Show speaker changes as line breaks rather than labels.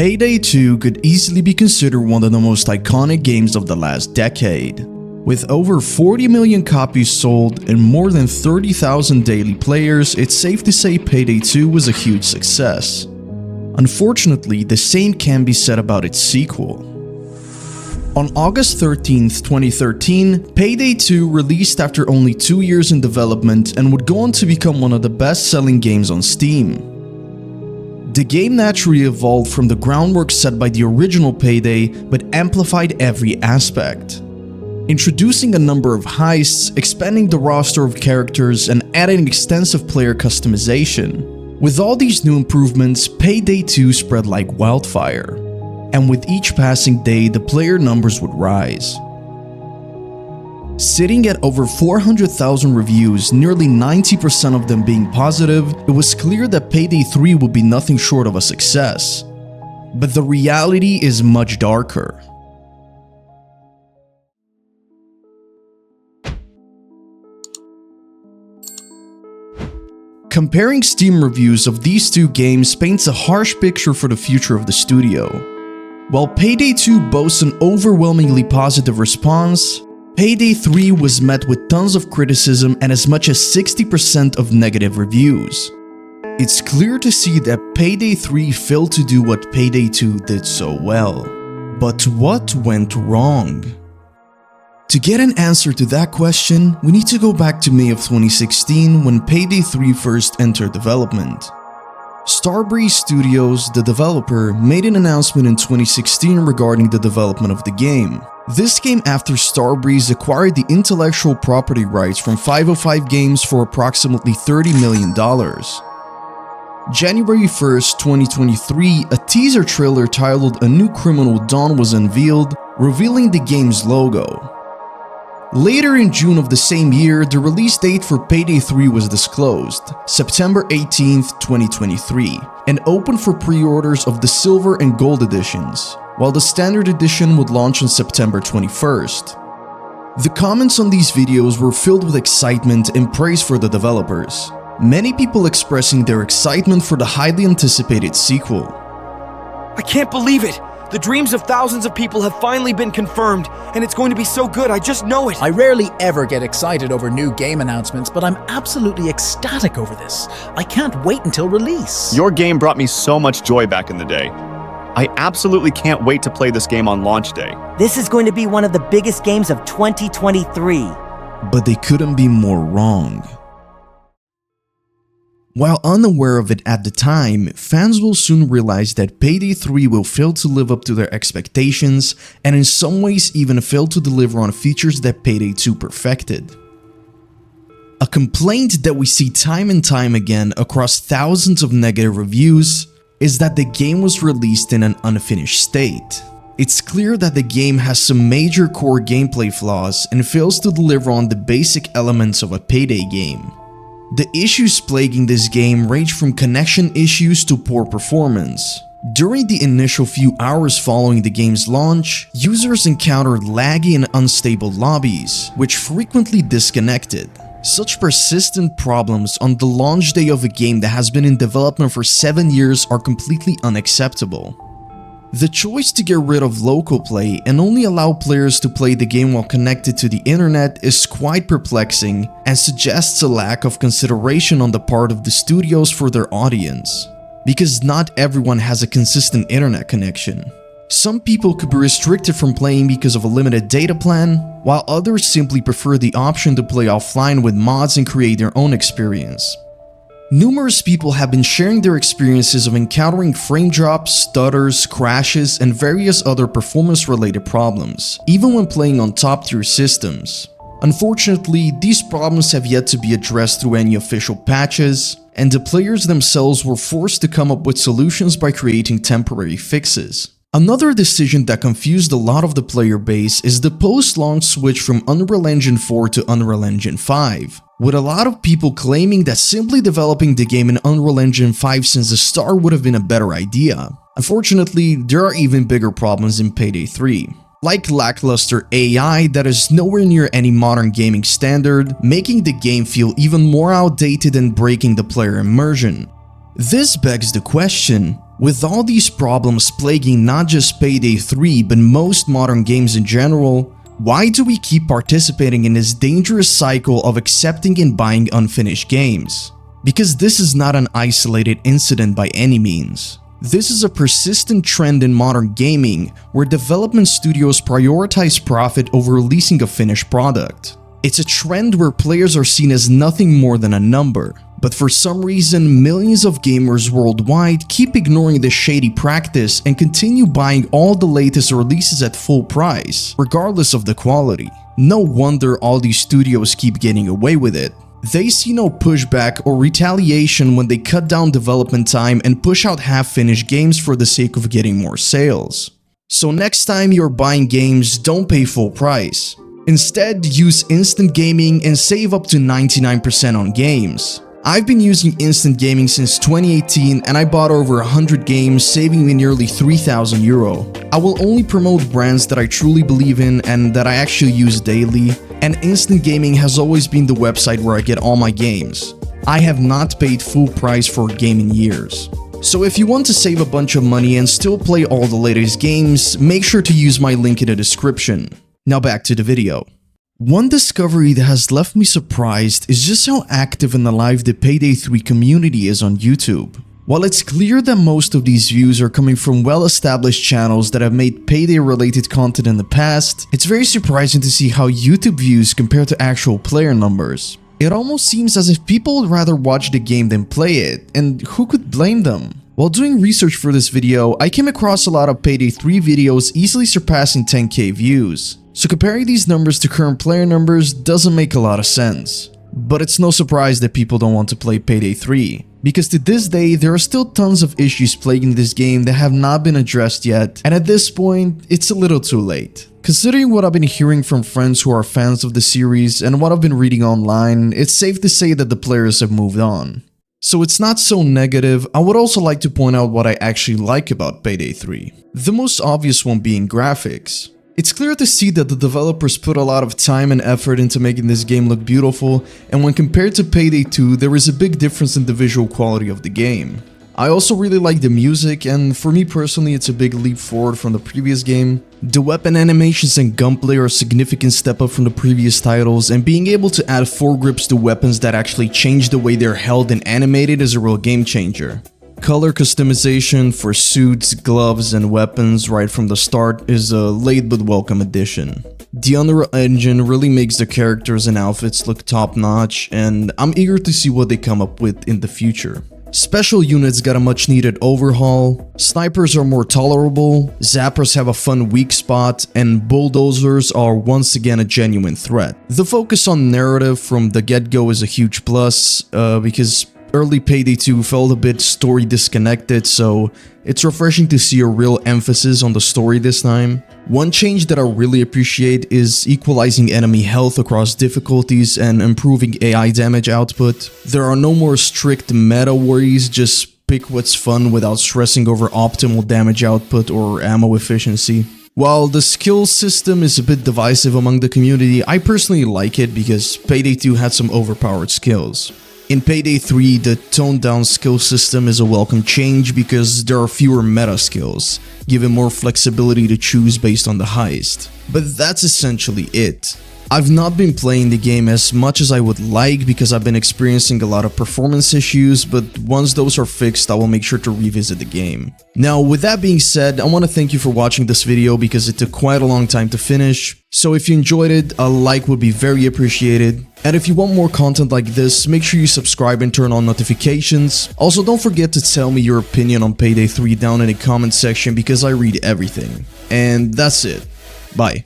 Payday 2 could easily be considered one of the most iconic games of the last decade. With over 40 million copies sold and more than 30,000 daily players, it's safe to say Payday 2 was a huge success. Unfortunately, the same can be said about its sequel. On August 13, 2013, Payday 2 released after only 2 years in development and would go on to become one of the best-selling games on Steam. The game naturally evolved from the groundwork set by the original Payday, but amplified every aspect. Introducing a number of heists, expanding the roster of characters, and adding extensive player customization. With all these new improvements, Payday 2 spread like wildfire. And with each passing day, the player numbers would rise. Sitting at over 400,000 reviews, nearly 90% of them being positive, it was clear that Payday 3 would be nothing short of a success. But the reality is much darker. Comparing Steam reviews of these two games paints a harsh picture for the future of the studio. While Payday 2 boasts an overwhelmingly positive response, Payday 3 was met with tons of criticism and as much as 60% of negative reviews. It's clear to see that Payday 3 failed to do what Payday 2 did so well. But what went wrong? To get an answer to that question, we need to go back to May of 2016 when Payday 3 first entered development. Starbreeze Studios, the developer, made an announcement in 2016 regarding the development of the game. This came after Starbreeze acquired the intellectual property rights from 505 Games for approximately $30 million. January 1st, 2023, a teaser trailer titled A New Criminal Dawn was unveiled, revealing the game's logo. Later in June of the same year, the release date for Payday 3 was disclosed, September 18th, 2023, and opened for pre-orders of the Silver and Gold editions, while the Standard edition would launch on September 21st. The comments on these videos were filled with excitement and praise for the developers, many people expressing their excitement for the highly anticipated sequel.
I can't believe it! The dreams of thousands of people have finally been confirmed, and it's going to be so good, I just know it!
I rarely ever get excited over new game announcements, but I'm absolutely ecstatic over this. I can't wait until release.
Your game brought me so much joy back in the day. I absolutely can't wait to play this game on launch day.
This is going to be one of the biggest games of 2023.
But they couldn't be more wrong. While unaware of it at the time, fans will soon realize that Payday 3 will fail to live up to their expectations and in some ways even fail to deliver on features that Payday 2 perfected. A complaint that we see time and time again across thousands of negative reviews is that the game was released in an unfinished state. It's clear that the game has some major core gameplay flaws and fails to deliver on the basic elements of a Payday game. The issues plaguing this game range from connection issues to poor performance. During the initial few hours following the game's launch, users encountered laggy and unstable lobbies, which frequently disconnected. Such persistent problems on the launch day of a game that has been in development for 7 years are completely unacceptable. The choice to get rid of local play and only allow players to play the game while connected to the internet is quite perplexing and suggests a lack of consideration on the part of the studios for their audience. Because not everyone has a consistent internet connection. Some people could be restricted from playing because of a limited data plan, while others simply prefer the option to play offline with mods and create their own experience. Numerous people have been sharing their experiences of encountering frame drops, stutters, crashes, and various other performance-related problems, even when playing on top-tier systems. Unfortunately, these problems have yet to be addressed through any official patches, and the players themselves were forced to come up with solutions by creating temporary fixes. Another decision that confused a lot of the player base is the post-launch switch from Unreal Engine 4 to Unreal Engine 5, with a lot of people claiming that simply developing the game in Unreal Engine 5 since the start would have been a better idea. Unfortunately, there are even bigger problems in Payday 3. Like lackluster AI that is nowhere near any modern gaming standard, making the game feel even more outdated and breaking the player immersion. This begs the question, With all these problems plaguing not just Payday 3 but most modern games in general, why do we keep participating in this dangerous cycle of accepting and buying unfinished games? Because this is not an isolated incident by any means. This is a persistent trend in modern gaming where development studios prioritize profit over releasing a finished product. It's a trend where players are seen as nothing more than a number. But for some reason, millions of gamers worldwide keep ignoring this shady practice and continue buying all the latest releases at full price, regardless of the quality. No wonder all these studios keep getting away with it. They see no pushback or retaliation when they cut down development time and push out half-finished games for the sake of getting more sales. So next time you're buying games, don't pay full price. Instead, use instant gaming and save up to 99% on games. I've been using instant gaming since 2018 and I bought over 100 games, saving me nearly €3,000. I will only promote brands that I truly believe in and that I actually use daily, and instant gaming has always been the website where I get all my games. I have not paid full price for a game in years. So if you want to save a bunch of money and still play all the latest games, make sure to use my link in the description. Now back to the video. One discovery that has left me surprised is just how active and alive the Payday 3 community is on YouTube. While it's clear that most of these views are coming from well-established channels that have made Payday-related content in the past, it's very surprising to see how YouTube views compare to actual player numbers. It almost seems as if people would rather watch the game than play it, and who could blame them? While doing research for this video, I came across a lot of Payday 3 videos easily surpassing 10k views. So comparing these numbers to current player numbers doesn't make a lot of sense. But it's no surprise that people don't want to play Payday 3, because to this day there are still tons of issues plaguing this game that have not been addressed yet, and at this point it's a little too late. Considering what I've been hearing from friends who are fans of the series and what I've been reading online, it's safe to say that the players have moved on. So it's not so negative. I would also like to point out what I actually like about Payday 3. The most obvious one being graphics. It's clear to see that the developers put a lot of time and effort into making this game look beautiful, and when compared to Payday 2, there is a big difference in the visual quality of the game. I also really like the music, and for me personally it's a big leap forward from the previous game. The weapon animations and gunplay are a significant step up from the previous titles, and being able to add foregrips to weapons that actually change the way they're held and animated is a real game changer. Color customization for suits, gloves, and weapons right from the start is a late but welcome addition. The Unreal Engine really makes the characters and outfits look top-notch, and I'm eager to see what they come up with in the future. Special units got a much needed overhaul, snipers are more tolerable, zappers have a fun weak spot, and bulldozers are once again a genuine threat. The focus on narrative from the get-go is a huge plus, because early Payday 2 felt a bit story disconnected, so it's refreshing to see a real emphasis on the story this time. One change that I really appreciate is equalizing enemy health across difficulties and improving AI damage output. There are no more strict meta worries, just pick what's fun without stressing over optimal damage output or ammo efficiency. While the skill system is a bit divisive among the community, I personally like it because Payday 2 had some overpowered skills. In Payday 3, the toned-down skill system is a welcome change because there are fewer meta skills, giving more flexibility to choose based on the heist. But that's essentially it. I've not been playing the game as much as I would like because I've been experiencing a lot of performance issues, but once those are fixed, I will make sure to revisit the game. Now, with that being said, I want to thank you for watching this video because it took quite a long time to finish. So if you enjoyed it, a like would be very appreciated. And if you want more content like this, make sure you subscribe and turn on notifications. Also, don't forget to tell me your opinion on Payday 3 down in the comment section because I read everything. And that's it. Bye.